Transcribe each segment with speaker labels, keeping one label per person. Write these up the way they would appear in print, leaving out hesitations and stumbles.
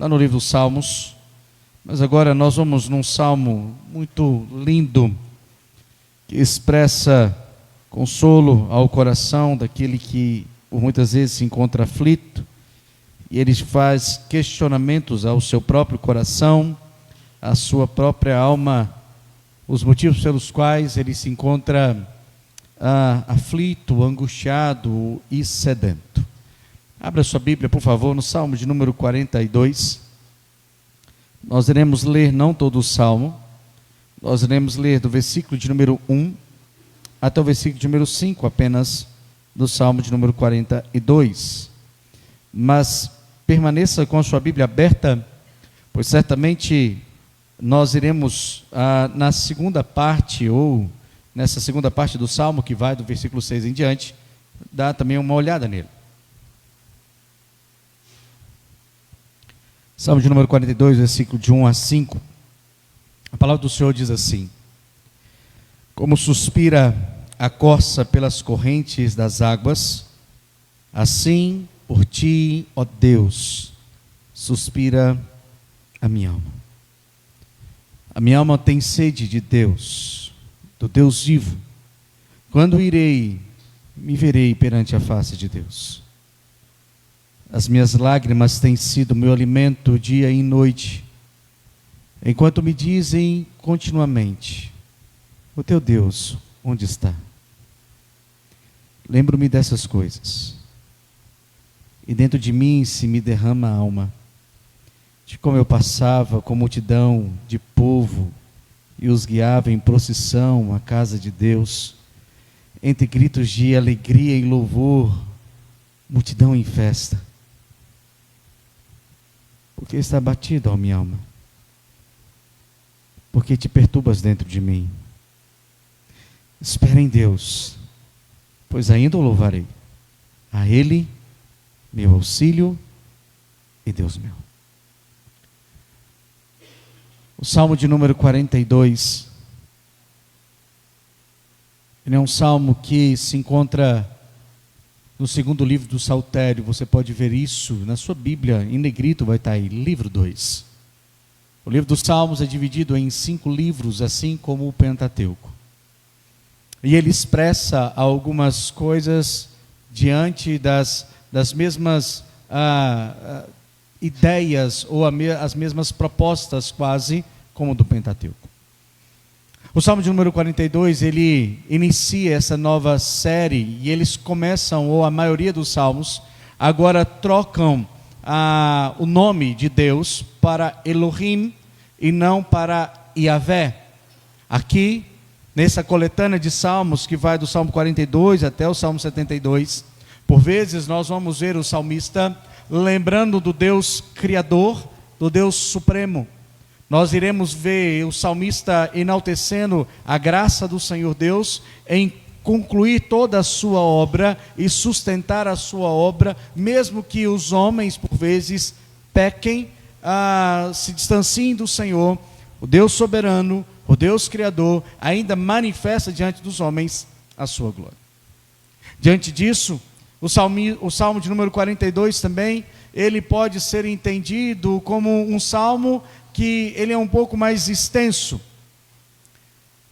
Speaker 1: lá no livro dos Salmos, mas agora nós vamos num salmo muito lindo, que expressa consolo ao coração daquele que por muitas vezes se encontra aflito, e ele faz questionamentos ao seu próprio coração, à sua própria alma, os motivos pelos quais ele se encontra aflito, angustiado e sedento. Abra sua Bíblia, por favor, no Salmo de número 42. Nós iremos ler não todo o Salmo, nós iremos ler do versículo de número 1 até o versículo de número 5 apenas, do Salmo de número 42. Mas permaneça com a sua Bíblia aberta, pois certamente nós iremos na segunda parte, ou nessa segunda parte do Salmo, que vai do versículo 6 em diante, dar também uma olhada nele. Salmo de número 42, versículo de 1 a 5. A palavra do Senhor diz assim: como suspira a corça pelas correntes das águas, assim por ti, ó Deus, suspira a minha alma. A minha alma tem sede de Deus, do Deus vivo. Quando irei, me verei perante a face de Deus. As minhas lágrimas têm sido meu alimento dia e noite, enquanto me dizem continuamente: o teu Deus, onde está? Lembro-me dessas coisas, e dentro de mim se me derrama a alma, de como eu passava com multidão de povo e os guiava em procissão à casa de Deus, entre gritos de alegria e louvor, multidão em festa. Porque está abatido, ó minha alma? Porque te perturbas dentro de mim? Espera em Deus, pois ainda o louvarei. A Ele, meu auxílio e Deus meu. O Salmo de número 42, ele é um salmo que se encontra no segundo livro do Saltério. Você pode ver isso na sua Bíblia, em negrito vai estar aí, livro 2. O livro dos Salmos é dividido em 5 livros, assim como o Pentateuco. E ele expressa algumas coisas diante das mesmas ideias, ou as mesmas propostas quase, como do Pentateuco. O Salmo de número 42, ele inicia essa nova série, e eles começam, ou a maioria dos salmos, agora trocam o nome de Deus para Elohim, e não para Yahvé. Aqui, nessa coletânea de salmos, que vai do Salmo 42 até o Salmo 72, por vezes nós vamos ver o salmista lembrando do Deus Criador, do Deus Supremo. Nós iremos ver o salmista enaltecendo a graça do Senhor Deus em concluir toda a sua obra e sustentar a sua obra, mesmo que os homens por vezes pequem, se distanciem do Senhor. O Deus soberano, o Deus Criador, ainda manifesta diante dos homens a sua glória. Diante disso, o Salmo de número 42 também, ele pode ser entendido como um salmo que ele é um pouco mais extenso.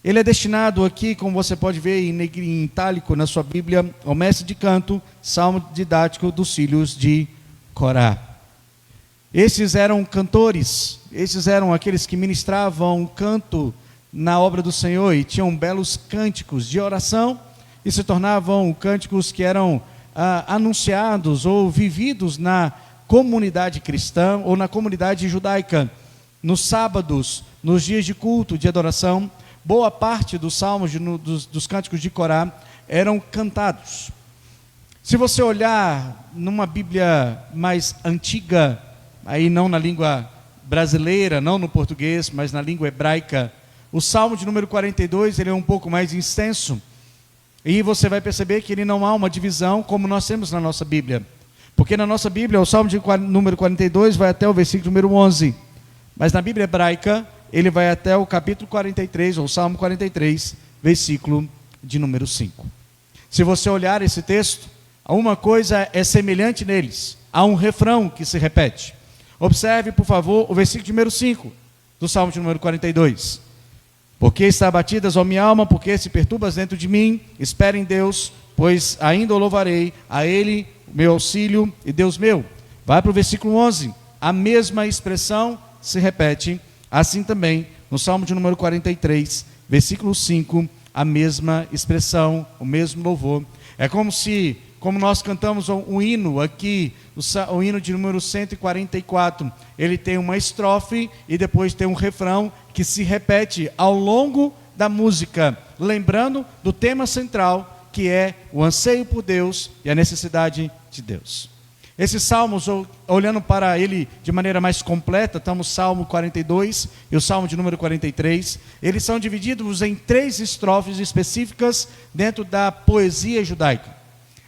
Speaker 1: Ele é destinado aqui, como você pode ver em itálico na sua Bíblia, ao mestre de canto, salmo didático dos filhos de Corá. Esses eram cantores, esses eram aqueles que ministravam canto na obra do Senhor e tinham belos cânticos de oração e se tornavam cânticos que eram anunciados ou vividos na comunidade cristã ou na comunidade judaica. Nos sábados, nos dias de culto, de adoração, boa parte dos salmos, dos cânticos de Corá, eram cantados. Se você olhar numa Bíblia mais antiga, aí não na língua brasileira, não no português, mas na língua hebraica, o Salmo de número 42, ele é um pouco mais extenso, e você vai perceber que ele não há uma divisão como nós temos na nossa Bíblia, porque na nossa Bíblia, o Salmo de número 42 vai até o versículo número 11, mas na Bíblia hebraica, ele vai até o capítulo 43, ou Salmo 43, versículo de número 5. Se você olhar esse texto, uma coisa é semelhante neles, há um refrão que se repete. Observe, por favor, o versículo de número 5 do Salmo de número 42. Porque está abatidas, ó minha alma, porque se perturbas dentro de mim, espera em Deus, pois ainda o louvarei, a Ele, meu auxílio e Deus meu. Vai para o versículo 11, a mesma expressão se repete, assim também no Salmo de número 43, versículo 5, a mesma expressão, o mesmo louvor. É como nós cantamos um hino aqui, o hino de número 144, ele tem uma estrofe e depois tem um refrão que se repete ao longo da música, lembrando do tema central, que é o anseio por Deus e a necessidade de Deus. Esses salmos, olhando para ele de maneira mais completa, estamos no Salmo 42 e o Salmo de número 43, eles são divididos em 3 estrofes específicas dentro da poesia judaica.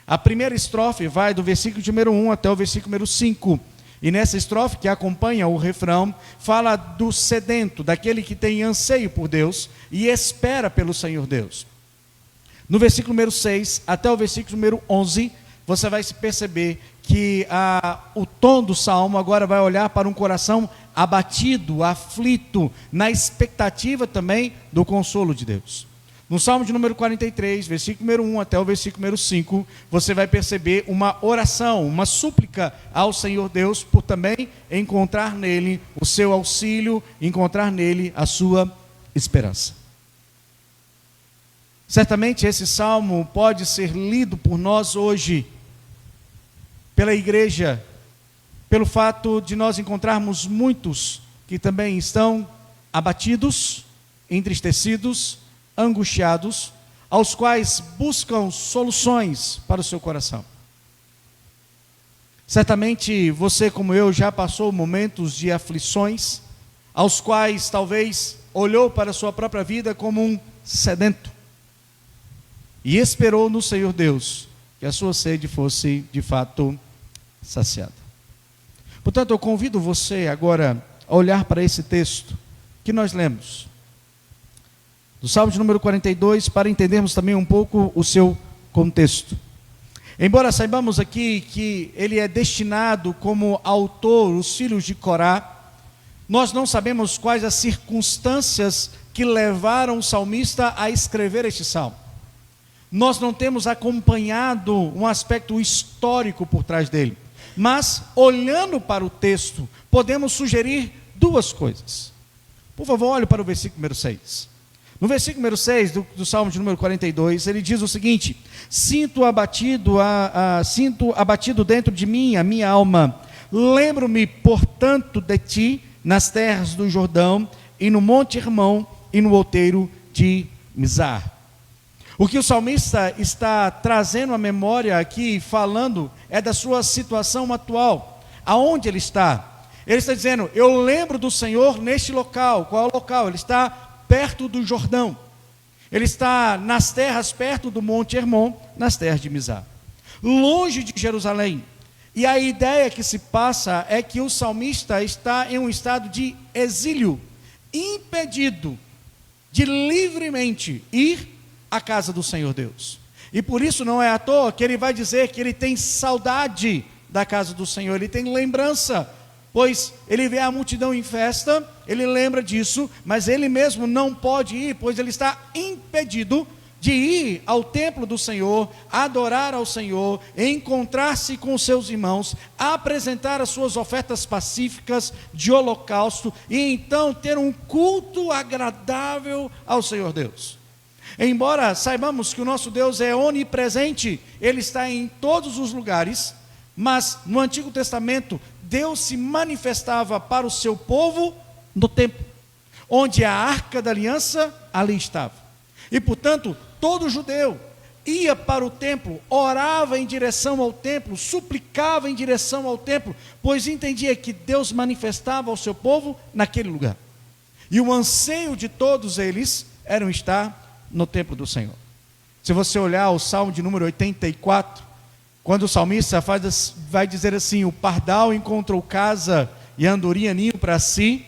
Speaker 1: A primeira estrofe vai do versículo de número 1 até o versículo número 5. E nessa estrofe que acompanha o refrão, fala do sedento, daquele que tem anseio por Deus e espera pelo Senhor Deus. No versículo número 6 até o versículo número 11, você vai se perceber que o tom do salmo agora vai olhar para um coração abatido, aflito, na expectativa também do consolo de Deus. No Salmo de número 43, versículo número 1 até o versículo número 5, você vai perceber uma oração, uma súplica ao Senhor Deus, por também encontrar nele o seu auxílio, encontrar nele a sua esperança. Certamente esse salmo pode ser lido por nós hoje, pela igreja, pelo fato de nós encontrarmos muitos que também estão abatidos, entristecidos, angustiados, aos quais buscam soluções para o seu coração. Certamente você, como eu, já passou momentos de aflições, aos quais talvez olhou para a sua própria vida como um sedento, e esperou no Senhor Deus que a sua sede fosse de fato saciada. Portanto, eu convido você agora a olhar para esse texto que nós lemos, do Salmo de número 42, para entendermos também um pouco o seu contexto. Embora saibamos aqui que ele é destinado como autor, os filhos de Corá, nós não sabemos quais as circunstâncias que levaram o salmista a escrever este salmo. Nós não temos acompanhado um aspecto histórico por trás dele, mas olhando para o texto, podemos sugerir 2 coisas. Por favor, olhe para o versículo número 6. No versículo número 6 do Salmo de número 42, ele diz o seguinte: sinto abatido dentro de mim a minha alma, lembro-me, portanto, de ti nas terras do Jordão, e no Monte Hermon, e no outeiro de Mizar. O que o salmista está trazendo à memória aqui, falando, é da sua situação atual, aonde ele está. Ele está dizendo: eu lembro do Senhor neste local. Qual é o local? Ele está perto do Jordão, ele está nas terras perto do Monte Hermon, nas terras de Mizar, longe de Jerusalém. E a ideia que se passa é que o salmista está em um estado de exílio, impedido de livremente ir à casa do Senhor Deus. E por isso não é à toa que ele vai dizer que ele tem saudade da casa do Senhor, ele tem lembrança, pois ele vê a multidão em festa, ele lembra disso, mas ele mesmo não pode ir, pois ele está impedido de ir ao templo do Senhor, adorar ao Senhor, encontrar-se com os seus irmãos, apresentar as suas ofertas pacíficas de holocausto, e então ter um culto agradável ao Senhor Deus. Embora saibamos que o nosso Deus é onipresente, Ele está em todos os lugares, mas no Antigo Testamento, Deus se manifestava para o seu povo no templo, onde a Arca da Aliança ali estava. E portanto, todo judeu ia para o templo, orava em direção ao templo, suplicava em direção ao templo, pois entendia que Deus manifestava ao seu povo naquele lugar. E o anseio de todos eles era estar no templo do Senhor. Se você olhar o Salmo de número 84, quando o salmista vai dizer assim: o pardal encontrou casa e a andorinha ninho para si,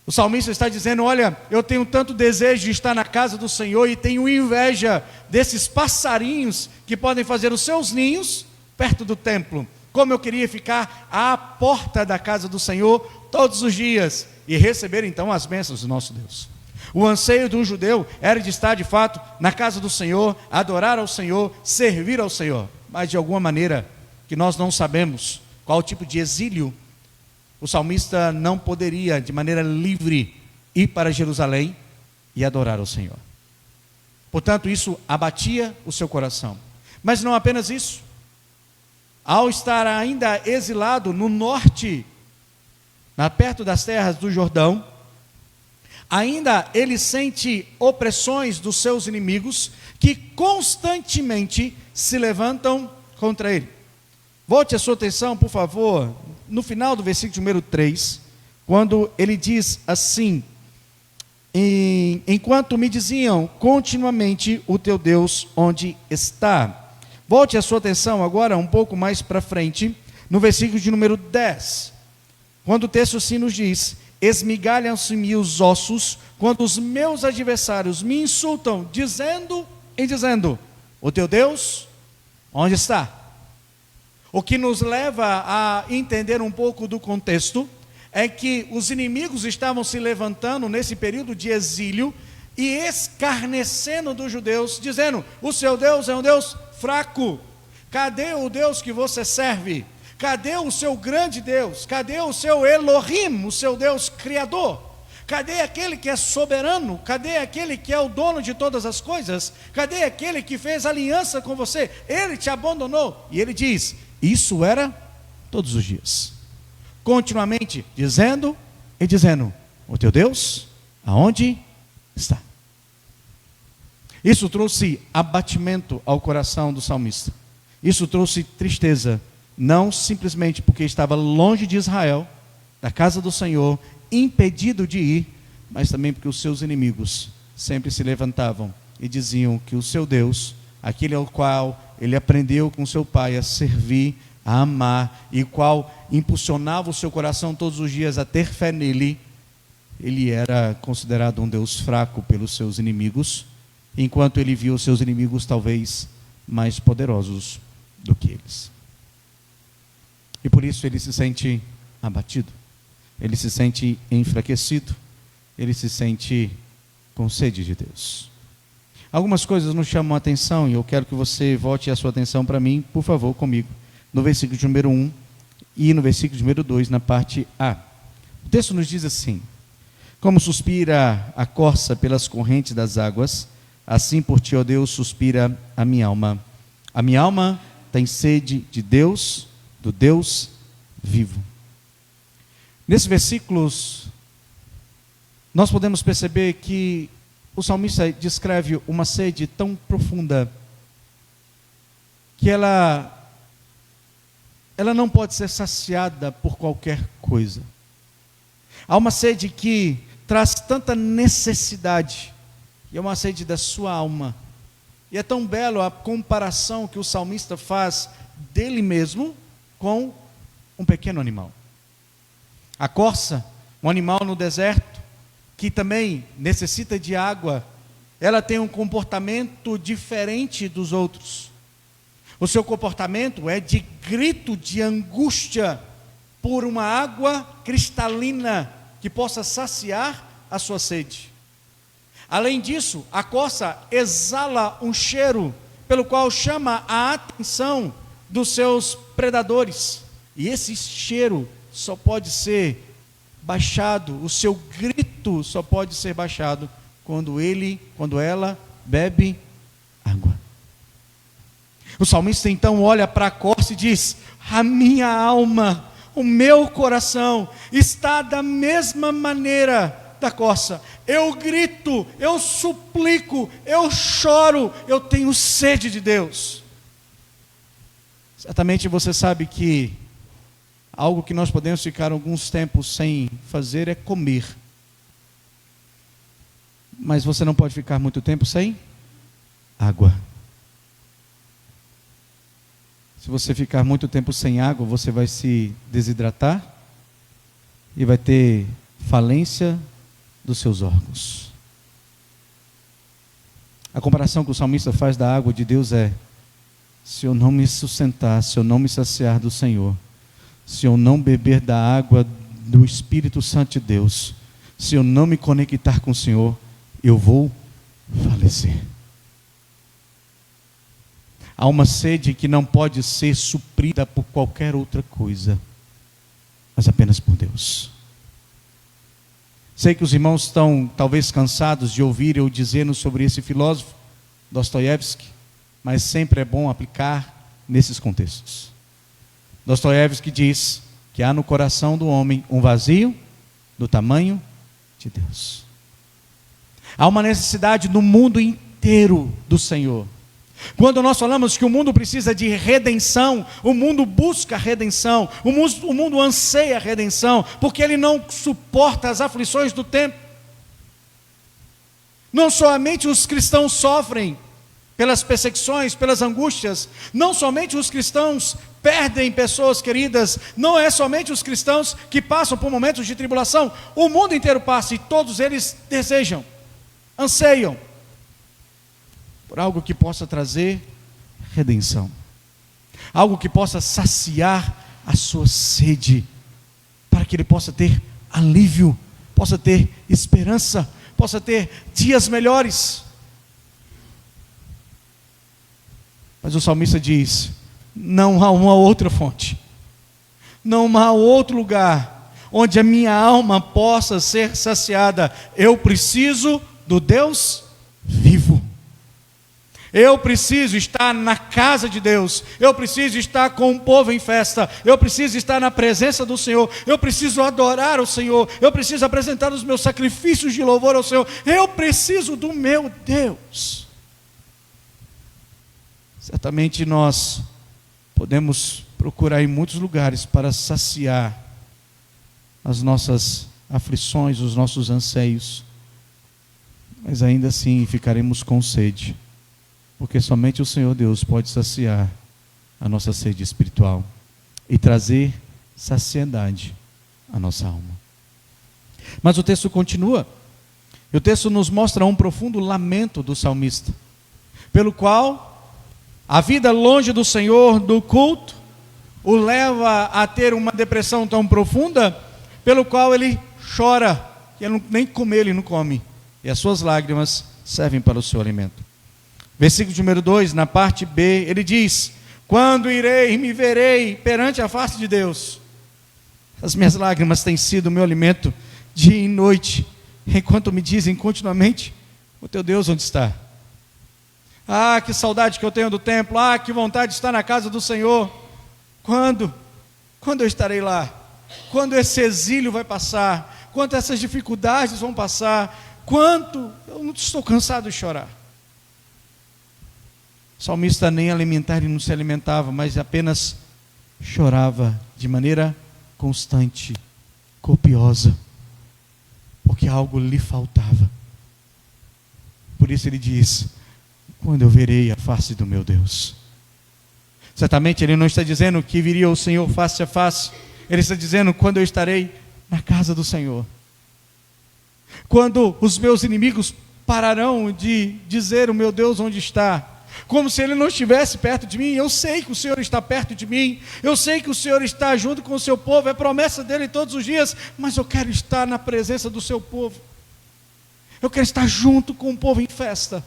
Speaker 1: o salmista está dizendo: olha, eu tenho tanto desejo de estar na casa do Senhor e tenho inveja desses passarinhos que podem fazer os seus ninhos perto do templo, Como eu queria ficar à porta da casa do Senhor todos os dias e receber então as bênçãos do nosso Deus. O anseio de um judeu era de estar de fato na casa do Senhor, adorar ao Senhor, servir ao Senhor. Mas de alguma maneira que nós não sabemos qual tipo de exílio, o salmista não poderia de maneira livre ir para Jerusalém e adorar ao Senhor. Portanto, isso abatia o seu coração. Mas não apenas isso. Ao estar ainda exilado no norte, perto das terras do Jordão, ainda ele sente opressões dos seus inimigos que constantemente se levantam contra ele. Volte a sua atenção, por favor, no final do versículo número 3, quando ele diz assim: enquanto me diziam continuamente, o teu Deus onde está? Volte a sua atenção agora um pouco mais para frente, no versículo de número 10, quando o texto assim nos diz: esmigalham-se-me os ossos, quando os meus adversários me insultam, dizendo, o teu Deus, onde está? O que nos leva a entender um pouco do contexto, é que os inimigos estavam se levantando nesse período de exílio, e escarnecendo dos judeus, dizendo: o seu Deus é um Deus fraco, cadê o Deus que você serve? Cadê o seu grande Deus? Cadê o seu Elohim, o seu Deus criador? Cadê aquele que é soberano? Cadê aquele que é o dono de todas as coisas? Cadê aquele que fez aliança com você? Ele te abandonou. E ele diz: isso era todos os dias, continuamente dizendo, o teu Deus, aonde está? Isso trouxe abatimento ao coração do salmista. Isso trouxe tristeza, não simplesmente porque estava longe de Israel, da casa do Senhor, impedido de ir, mas também porque os seus inimigos sempre se levantavam e diziam que o seu Deus, aquele ao qual ele aprendeu com seu pai a servir, a amar, e qual impulsionava o seu coração todos os dias a ter fé nele, ele era considerado um Deus fraco pelos seus inimigos, enquanto ele viu os seus inimigos talvez mais poderosos do que eles. E por isso ele se sente abatido, ele se sente enfraquecido, ele se sente com sede de Deus. Algumas coisas nos chamam a atenção, e eu quero que você volte a sua atenção para mim, por favor, comigo, no versículo de número 1 e no versículo de número 2, na parte A. O texto nos diz assim: como suspira a corça pelas correntes das águas, assim por ti, ó Deus, suspira a minha alma. A minha alma tem sede de Deus, do Deus vivo. Nesses versículos, nós podemos perceber que o salmista descreve uma sede tão profunda, que ela não pode ser saciada por qualquer coisa. Há uma sede que traz tanta necessidade, e é uma sede da sua alma. E é tão belo a comparação que o salmista faz dele mesmo com um pequeno animal. A corça, um animal no deserto, que também necessita de água, ela tem um comportamento diferente dos outros. O seu comportamento é de grito de angústia por uma água cristalina que possa saciar a sua sede. Além disso, a corça exala um cheiro pelo qual chama a atenção dos seus predadores. E esse cheiro só pode ser baixado, o seu grito só pode ser baixado quando ela bebe água. O salmista então olha para a corça e diz: a minha alma, o meu coração está da mesma maneira da corça. Eu grito, eu suplico, eu choro, eu tenho sede de Deus. Certamente você sabe que algo que nós podemos ficar alguns tempos sem fazer é comer. Mas você não pode ficar muito tempo sem água. Se você ficar muito tempo sem água, você vai se desidratar e vai ter falência dos seus órgãos. A comparação que o salmista faz da água de Deus é: se eu não me sustentar, se eu não me saciar do Senhor, se eu não beber da água do Espírito Santo de Deus, se eu não me conectar com o Senhor, eu vou falecer. Há uma sede que não pode ser suprida por qualquer outra coisa, mas apenas por Deus. Sei que os irmãos estão talvez cansados de ouvir eu dizendo sobre esse filósofo, Dostoiévski, mas sempre é bom aplicar nesses contextos. Dostoiévski diz que há no coração do homem um vazio do tamanho de Deus. Há uma necessidade no mundo inteiro do Senhor. Quando nós falamos que o mundo precisa de redenção, o mundo busca redenção, o mundo anseia redenção, porque ele não suporta as aflições do tempo. Não somente os cristãos sofrem pelas perseguições, pelas angústias, não somente os cristãos perdem pessoas queridas, não é somente os cristãos que passam por momentos de tribulação, o mundo inteiro passa e todos eles desejam, anseiam por algo que possa trazer redenção, algo que possa saciar a sua sede, para que ele possa ter alívio, possa ter esperança, possa ter dias melhores. Mas o salmista diz: não há uma outra fonte, não há outro lugar onde a minha alma possa ser saciada. Eu preciso do Deus vivo. Eu preciso estar na casa de Deus, eu preciso estar com o povo em festa, eu preciso estar na presença do Senhor, eu preciso adorar o Senhor, eu preciso apresentar os meus sacrifícios de louvor ao Senhor, eu preciso do meu Deus. Certamente nós podemos procurar em muitos lugares para saciar as nossas aflições, os nossos anseios, mas ainda assim ficaremos com sede, porque somente o Senhor Deus pode saciar a nossa sede espiritual e trazer saciedade à nossa alma. Mas o texto continua, e o texto nos mostra um profundo lamento do salmista, pelo qual a vida longe do Senhor, do culto, o leva a ter uma depressão tão profunda, pelo qual ele chora, que nem comer ele não come, e as suas lágrimas servem para o seu alimento. Versículo número 2, na parte B, ele diz: quando irei e me verei perante a face de Deus? As minhas lágrimas têm sido o meu alimento dia e noite, enquanto me dizem continuamente: o teu Deus onde está? Ah, que saudade que eu tenho do templo, ah, que vontade de estar na casa do Senhor. Quando eu estarei lá? Quando esse exílio vai passar? Quando essas dificuldades vão passar? Quanto? Eu não estou cansado de chorar. O salmista nem alimentar ele não se alimentava, mas apenas chorava de maneira constante, copiosa, porque algo lhe faltava. Por isso ele diz: quando eu verei a face do meu Deus? Certamente ele não está dizendo que viria o Senhor face a face, ele está dizendo: quando eu estarei na casa do Senhor, quando os meus inimigos pararão de dizer o meu Deus onde está, como se ele não estivesse perto de mim. Eu sei que o Senhor está perto de mim, eu sei que o Senhor está junto com o seu povo, é promessa dele todos os dias, mas eu quero estar na presença do seu povo, eu quero estar junto com o povo em festa.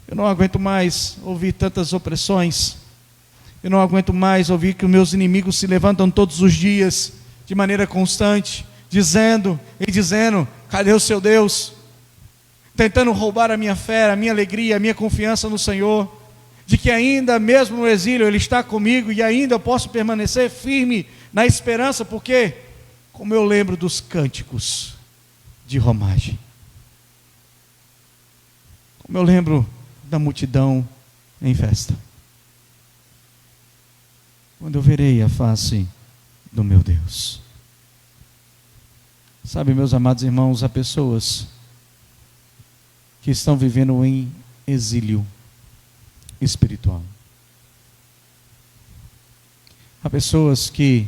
Speaker 1: Eu não aguento mais ouvir tantas opressões, eu não aguento mais ouvir que os meus inimigos se levantam todos os dias, de maneira constante, dizendo: cadê o seu Deus? Tentando roubar a minha fé, a minha alegria, a minha confiança no Senhor, de que ainda mesmo no exílio Ele está comigo, e ainda eu posso permanecer firme na esperança, porque como eu lembro dos cânticos de romagem, como eu lembro da multidão em festa, quando eu verei a face do meu Deus. Sabe, meus amados irmãos, há pessoas que estão vivendo em exílio espiritual. Há pessoas que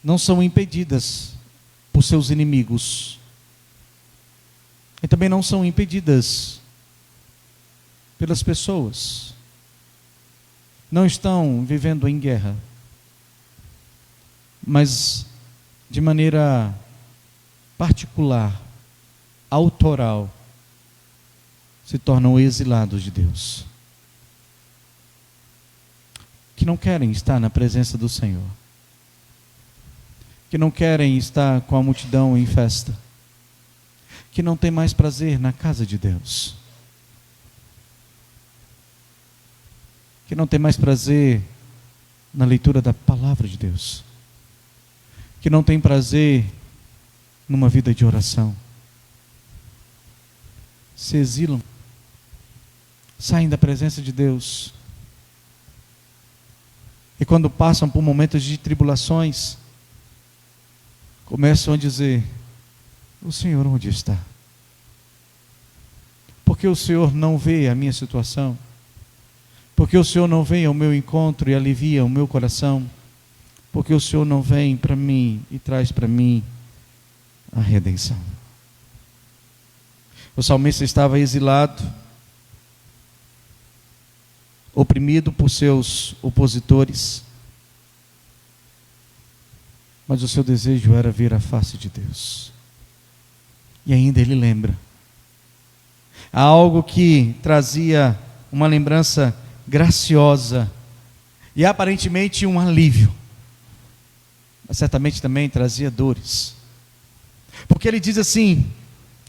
Speaker 1: não são impedidas por seus inimigos, e também não são impedidas pelas pessoas. Não estão vivendo em guerra, mas de maneira particular, autoral, se tornam exilados de Deus, que não querem estar na presença do Senhor, que não querem estar com a multidão em festa, que não tem mais prazer na casa de Deus, que não tem mais prazer na leitura da palavra de Deus, que não tem prazer numa vida de oração, se exilam, saem da presença de Deus, e quando passam por momentos de tribulações, começam a dizer: o Senhor onde está? Porque o Senhor não vê a minha situação? Porque o Senhor não vem ao meu encontro e alivia o meu coração? Porque o Senhor não vem para mim e traz para mim a redenção? O salmista estava exilado, oprimido por seus opositores, mas o seu desejo era ver a face de Deus. E ainda ele lembra. Há algo que trazia uma lembrança graciosa e aparentemente um alívio, mas certamente também trazia dores, porque ele diz assim: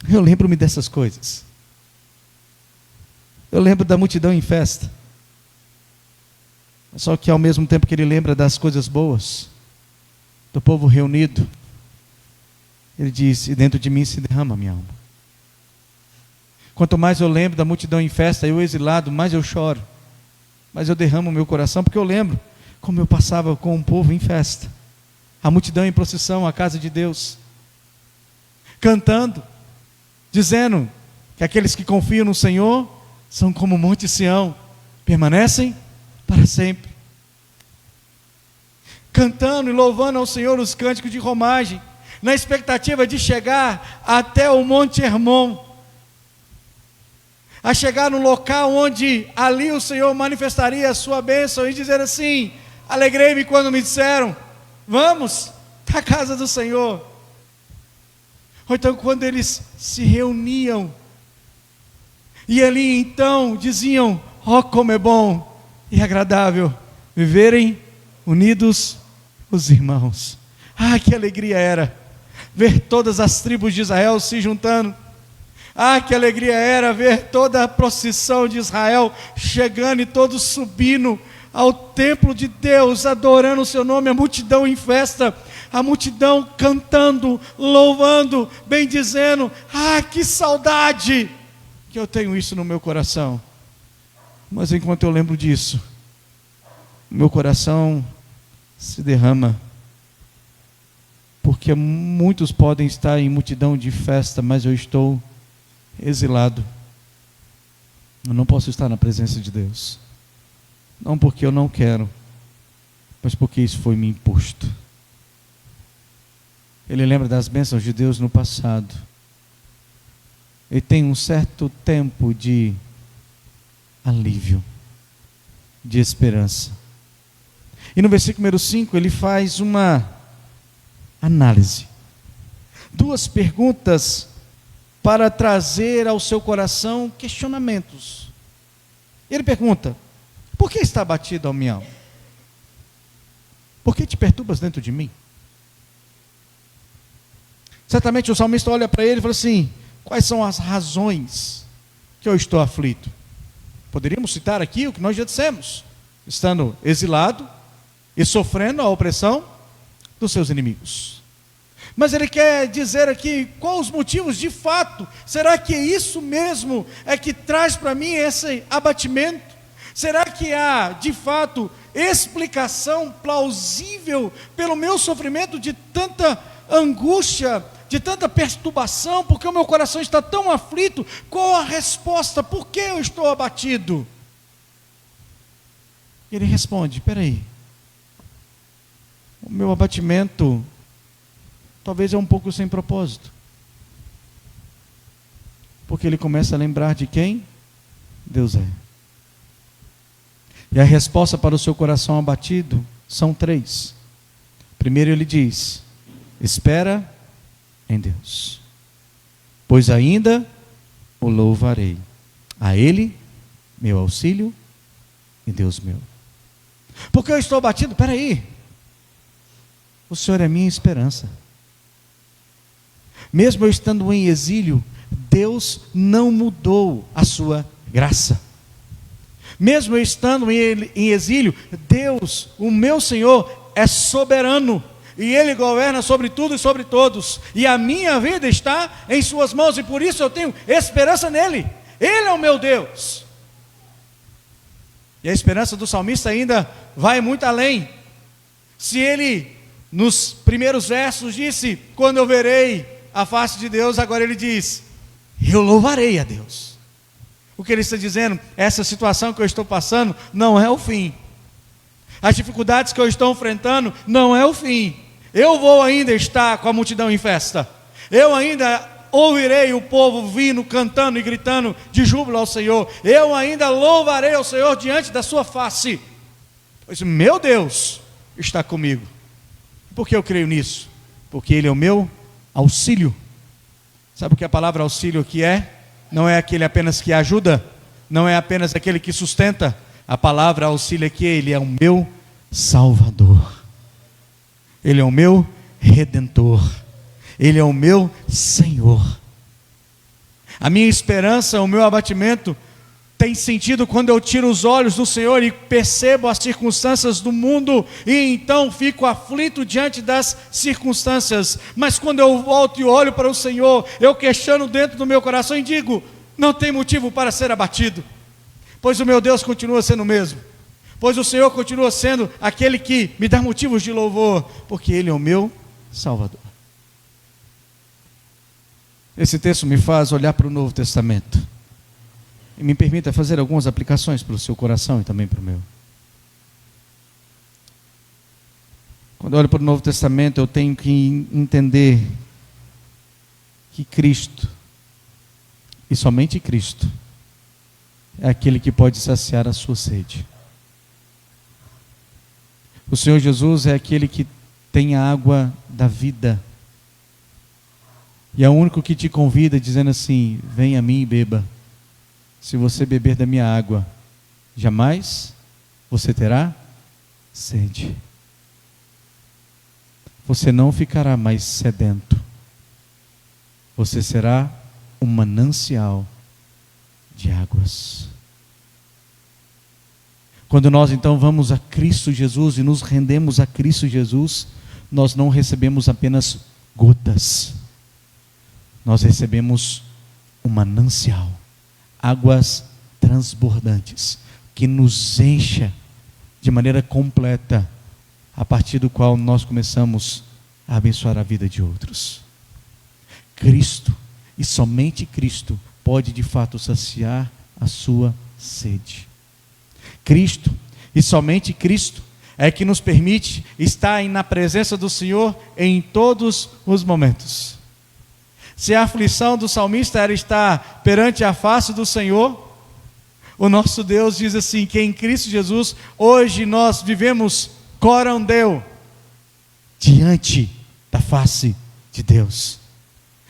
Speaker 1: eu lembro-me dessas coisas, eu lembro da multidão em festa, só que ao mesmo tempo que ele lembra das coisas boas, do povo reunido, ele diz: e dentro de mim se derrama a minha alma. Quanto mais eu lembro da multidão em festa, eu exilado, mais eu choro, mas eu derramo o meu coração, porque eu lembro como eu passava com o povo em festa, a multidão em procissão à casa de Deus, cantando, dizendo que aqueles que confiam no Senhor são como o Monte Sião, permanecem para sempre. Cantando e louvando ao Senhor os cânticos de romagem, na expectativa de chegar até o Monte Hermon, a chegar no local onde ali o Senhor manifestaria a sua bênção e dizer assim: alegrei-me quando me disseram, vamos à casa do Senhor. Ou então quando eles se reuniam, e ali então diziam: oh, como é bom e agradável viverem unidos os irmãos. Ah, que alegria era ver todas as tribos de Israel se juntando. Ah, que alegria era ver toda a procissão de Israel chegando e todos subindo ao templo de Deus, adorando o seu nome, a multidão em festa, a multidão cantando, louvando, bendizendo. Ah, que saudade que eu tenho isso no meu coração. Mas enquanto eu lembro disso, meu coração se derrama, porque muitos podem estar em multidão de festa, mas eu estou exilado. Eu não posso estar na presença de Deus, não porque eu não quero, mas porque isso foi me imposto. Ele lembra das bênçãos de Deus no passado, ele tem um certo tempo de alívio, de esperança. E no versículo número 5 ele faz uma análise, duas perguntas para trazer ao seu coração questionamentos. Ele pergunta: por que está abatido a minha alma? Por que te perturbas dentro de mim? Certamente o salmista olha para ele e fala assim: quais são as razões que eu estou aflito? Poderíamos citar aqui o que nós já dissemos: estando exilado e sofrendo a opressão dos seus inimigos. Mas ele quer dizer aqui quais os motivos de fato. Será que isso mesmo é que traz para mim esse abatimento? Será que há de fato explicação plausível pelo meu sofrimento de tanta angústia, de tanta perturbação? Porque o meu coração está tão aflito. Qual a resposta? Por que eu estou abatido? Ele responde: espera aí, o meu abatimento talvez é um pouco sem propósito, porque ele começa a lembrar de quem? Deus é. E a resposta para o seu coração abatido são 3. Primeiro ele diz: espera em Deus, pois ainda o louvarei. A Ele, meu auxílio e Deus meu. Porque eu estou abatido? Espera aí. O Senhor é minha esperança. Mesmo eu estando em exílio, Deus não mudou a sua graça. Mesmo eu estando em exílio, Deus, o meu Senhor, é soberano. E Ele governa sobre tudo e sobre todos. E a minha vida está em suas mãos. E por isso eu tenho esperança nele. Ele é o meu Deus. E a esperança do salmista ainda vai muito além. Se ele, nos primeiros versos, disse: quando eu verei a face de Deus, agora ele diz: eu louvarei a Deus. O que ele está dizendo? Essa situação que eu estou passando não é o fim. As dificuldades que eu estou enfrentando não é o fim. Eu vou ainda estar com a multidão em festa. Eu ainda ouvirei o povo vindo, cantando e gritando de júbilo ao Senhor. Eu ainda louvarei ao Senhor diante da sua face, pois meu Deus está comigo. Por que eu creio nisso? Porque Ele é o meu auxílio. Sabe o que a palavra auxílio aqui é? Não é aquele apenas que ajuda, não é apenas aquele que sustenta. A palavra auxílio aqui, Ele é o meu Salvador. Ele é o meu Redentor. Ele é o meu Senhor. A minha esperança, o meu abatimento tem sentido quando eu tiro os olhos do Senhor e percebo as circunstâncias do mundo, e então fico aflito diante das circunstâncias. Mas quando eu volto e olho para o Senhor, eu questiono dentro do meu coração e digo: não tem motivo para ser abatido, pois o meu Deus continua sendo o mesmo, pois o Senhor continua sendo aquele que me dá motivos de louvor, porque Ele é o meu Salvador. Esse texto me faz olhar para o Novo Testamento e me permita fazer algumas aplicações para o seu coração e também para o meu. Quando eu olho para o Novo Testamento, eu tenho que entender que Cristo, e somente Cristo, é aquele que pode saciar a sua sede. O Senhor Jesus é aquele que tem a água da vida. E é o único que te convida dizendo assim: vem a mim e beba. Se você beber da minha água, jamais você terá sede. Você não ficará mais sedento. Você será um manancial de águas. Quando nós então vamos a Cristo Jesus e nos rendemos a Cristo Jesus, nós não recebemos apenas gotas. Nós recebemos um manancial, águas transbordantes, que nos encha de maneira completa, a partir do qual nós começamos a abençoar a vida de outros. Cristo, e somente Cristo, pode de fato saciar a sua sede. Cristo, e somente Cristo, é que nos permite estar na presença do Senhor em todos os momentos. Se a aflição do salmista era estar perante a face do Senhor, o nosso Deus diz assim, que em Cristo Jesus, hoje nós vivemos coram Deo, diante da face de Deus.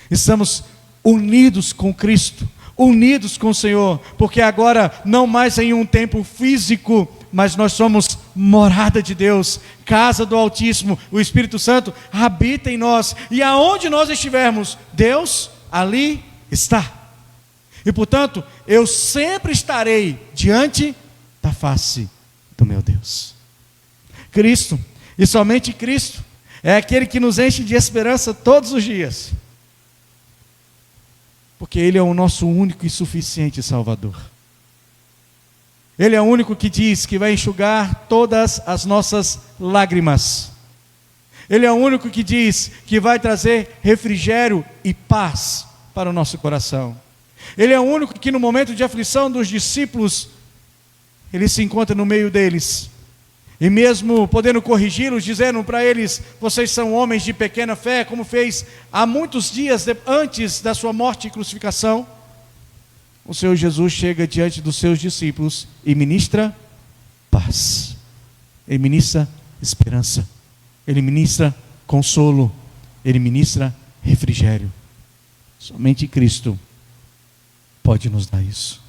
Speaker 1: Estamos unidos com Cristo, unidos com o Senhor, porque agora não mais em um templo físico, mas nós somos morada de Deus, casa do Altíssimo. O Espírito Santo habita em nós, e aonde nós estivermos, Deus ali está. E portanto, eu sempre estarei diante da face do meu Deus. Cristo, e somente Cristo, é aquele que nos enche de esperança todos os dias, porque Ele é o nosso único e suficiente Salvador. Ele é o único que diz que vai enxugar todas as nossas lágrimas. Ele é o único que diz que vai trazer refrigério e paz para o nosso coração. Ele é o único que no momento de aflição dos discípulos, Ele se encontra no meio deles. E mesmo podendo corrigi-los, dizendo para eles: vocês são homens de pequena fé, como fez há muitos dias antes da sua morte e crucificação. o Senhor Jesus chega diante dos seus discípulos e ministra paz. Ele ministra esperança. Ele ministra consolo. Ele ministra refrigério. Somente Cristo pode nos dar isso.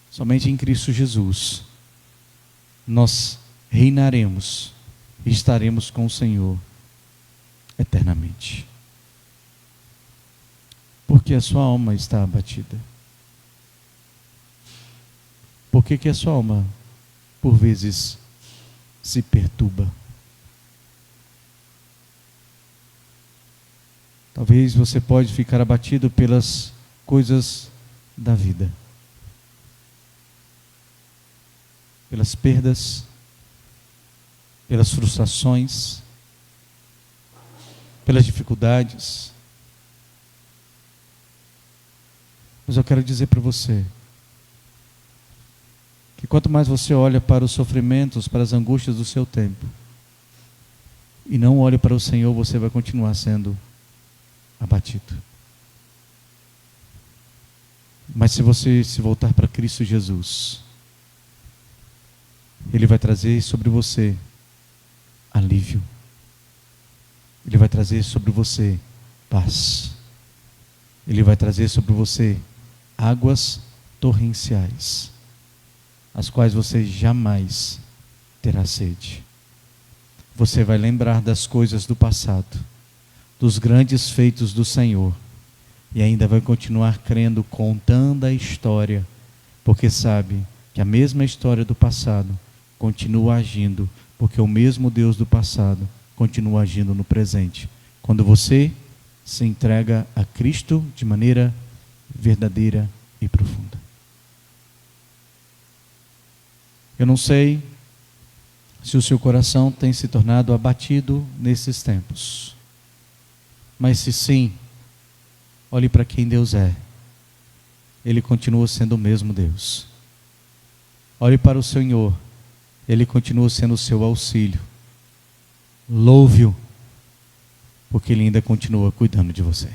Speaker 1: Somente em Cristo Jesus nós reinaremos e estaremos com o Senhor eternamente. Porque a sua alma está abatida? Por que a sua alma, por vezes, se perturba? Talvez você pode ficar abatido pelas coisas da vida, pelas perdas, pelas frustrações, pelas dificuldades. Mas eu quero dizer para você que quanto mais você olha para os sofrimentos, para as angústias do seu tempo, e não olha para o Senhor, você vai continuar sendo abatido. Mas se você se voltar para Cristo Jesus, Ele vai trazer sobre você alívio. Ele vai trazer sobre você paz. Ele vai trazer sobre você águas torrenciais, as quais você jamais terá sede. Você vai lembrar das coisas do passado, dos grandes feitos do Senhor, e ainda vai continuar crendo, contando a história, porque sabe que a mesma história do passado continua agindo, porque o mesmo Deus do passado continua agindo no presente, quando você se entrega a Cristo de maneira verdadeira e profunda. Eu não sei se o seu coração tem se tornado abatido nesses tempos, mas se sim, olhe para quem Deus é. Ele continua sendo o mesmo Deus. Olhe para o Senhor. Ele continua sendo o seu auxílio. Louve-o, porque Ele ainda continua cuidando de você.